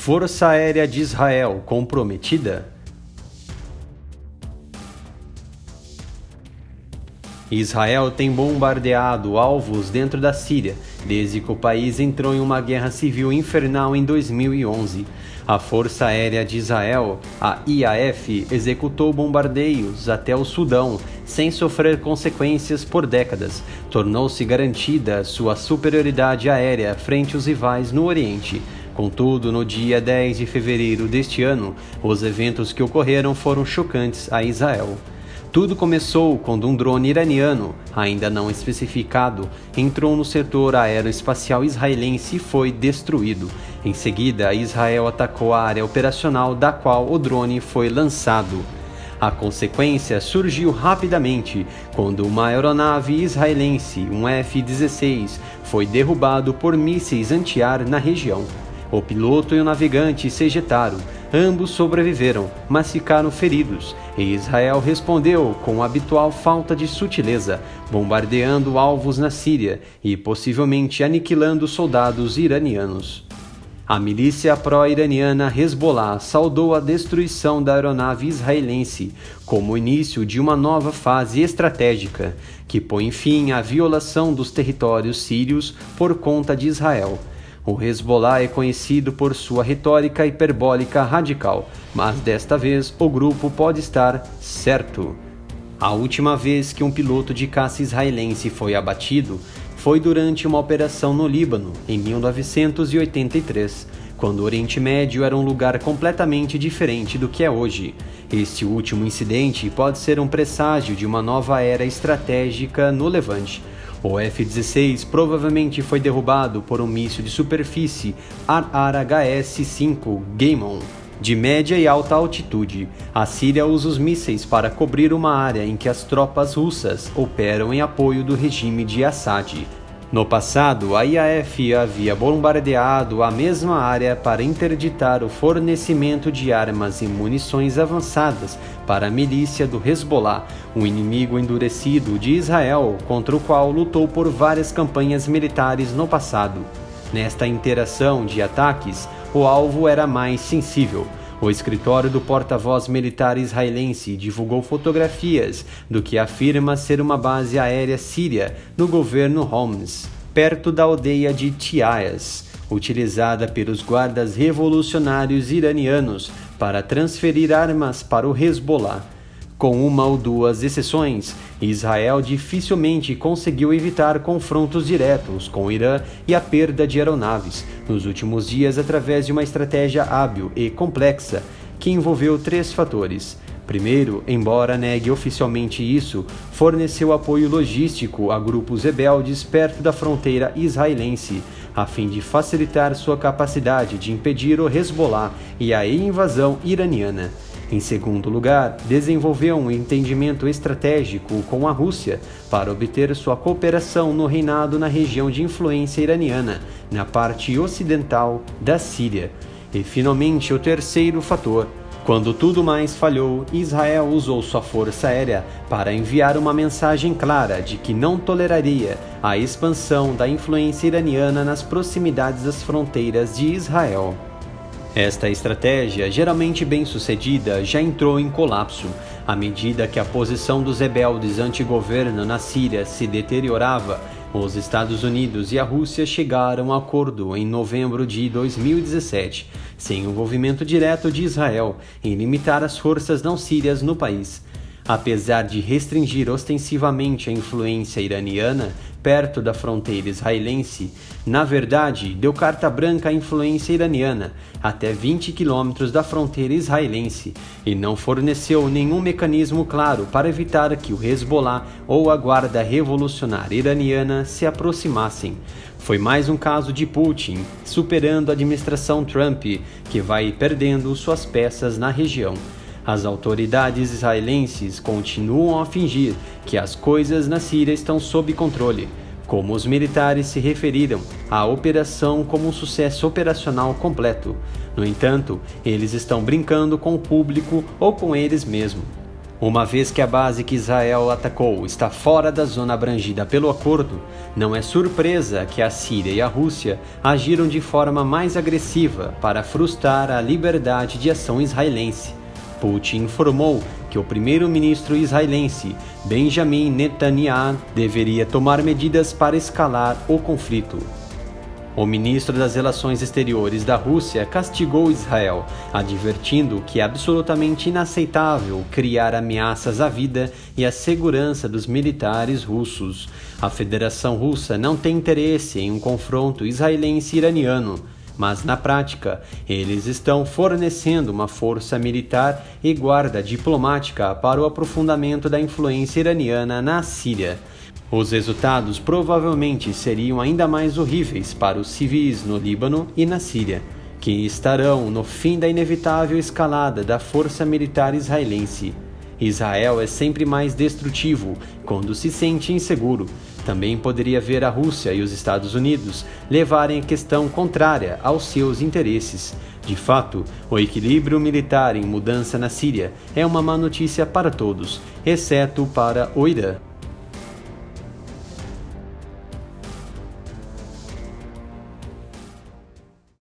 Força Aérea de Israel comprometida? Israel tem bombardeado alvos dentro da Síria desde que o país entrou em uma guerra civil infernal em 2011. A Força Aérea de Israel, a IAF, executou bombardeios até o Sudão sem sofrer consequências por décadas. Tornou-se garantida sua superioridade aérea frente aos rivais no Oriente. Contudo, no dia 10 de fevereiro deste ano, os eventos que ocorreram foram chocantes a Israel. Tudo começou quando um drone iraniano, ainda não especificado, entrou no setor aeroespacial israelense e foi destruído. Em seguida, Israel atacou a área operacional da qual o drone foi lançado. A consequência surgiu rapidamente quando uma aeronave israelense, um F-16, foi derrubado por mísseis antiar na região. O piloto e o navegante se ejetaram. Ambos sobreviveram, mas ficaram feridos, e Israel respondeu com a habitual falta de sutileza, bombardeando alvos na Síria e possivelmente aniquilando soldados iranianos. A milícia pró-iraniana Hezbollah saudou a destruição da aeronave israelense como o início de uma nova fase estratégica, que põe fim à violação dos territórios sírios por conta de Israel. O Hezbollah é conhecido por sua retórica hiperbólica radical, mas desta vez o grupo pode estar certo. A última vez que um piloto de caça israelense foi abatido foi durante uma operação no Líbano, em 1983, quando o Oriente Médio era um lugar completamente diferente do que é hoje. Este último incidente pode ser um presságio de uma nova era estratégica no Levante. O F-16 provavelmente foi derrubado por um míssil de superfície ARHS-5 Gaimon, de média e alta altitude. A Síria usa os mísseis para cobrir uma área em que as tropas russas operam em apoio do regime de Assad. No passado, a IAF havia bombardeado a mesma área para interditar o fornecimento de armas e munições avançadas para a milícia do Hezbollah, um inimigo endurecido de Israel contra o qual lutou por várias campanhas militares no passado. Nesta interação de ataques, o alvo era mais sensível. O escritório do porta-voz militar israelense divulgou fotografias do que afirma ser uma base aérea síria no governo Homs, perto da aldeia de Tiaias, utilizada pelos guardas revolucionários iranianos para transferir armas para o Hezbollah. Com uma ou duas exceções, Israel dificilmente conseguiu evitar confrontos diretos com o Irã e a perda de aeronaves nos últimos dias através de uma estratégia hábil e complexa que envolveu três fatores. Primeiro, embora negue oficialmente isso, forneceu apoio logístico a grupos rebeldes perto da fronteira israelense, a fim de facilitar sua capacidade de impedir o Hezbollah e a invasão iraniana. Em segundo lugar, desenvolveu um entendimento estratégico com a Rússia para obter sua cooperação no reinado na região de influência iraniana, na parte ocidental da Síria. E finalmente o terceiro fator. Quando tudo mais falhou, Israel usou sua força aérea para enviar uma mensagem clara de que não toleraria a expansão da influência iraniana nas proximidades das fronteiras de Israel. Esta estratégia, geralmente bem-sucedida, já entrou em colapso. À medida que a posição dos rebeldes anti-governo na Síria se deteriorava, os Estados Unidos e a Rússia chegaram a acordo em novembro de 2017, sem envolvimento direto de Israel, em limitar as forças não sírias no país. Apesar de restringir ostensivamente a influência iraniana perto da fronteira israelense, na verdade deu carta branca à influência iraniana até 20 quilômetros da fronteira israelense e não forneceu nenhum mecanismo claro para evitar que o Hezbollah ou a Guarda Revolucionária Iraniana se aproximassem. Foi mais um caso de Putin superando a administração Trump, que vai perdendo suas peças na região. As autoridades israelenses continuam a fingir que as coisas na Síria estão sob controle, como os militares se referiram à operação como um sucesso operacional completo. No entanto, eles estão brincando com o público ou com eles mesmos. Uma vez que a base que Israel atacou está fora da zona abrangida pelo acordo, não é surpresa que a Síria e a Rússia agiram de forma mais agressiva para frustrar a liberdade de ação israelense. Putin informou que o primeiro-ministro israelense, Benjamin Netanyahu, deveria tomar medidas para escalar o conflito. O ministro das Relações Exteriores da Rússia castigou Israel, advertindo que é absolutamente inaceitável criar ameaças à vida e à segurança dos militares russos. A Federação Russa não tem interesse em um confronto israelense-iraniano, mas na prática, eles estão fornecendo uma força militar e guarda diplomática para o aprofundamento da influência iraniana na Síria. Os resultados provavelmente seriam ainda mais horríveis para os civis no Líbano e na Síria, que estarão no fim da inevitável escalada da força militar israelense. Israel é sempre mais destrutivo quando se sente inseguro. Também poderia ver a Rússia e os Estados Unidos levarem a questão contrária aos seus interesses. De fato, o equilíbrio militar em mudança na Síria é uma má notícia para todos, exceto para o Irã.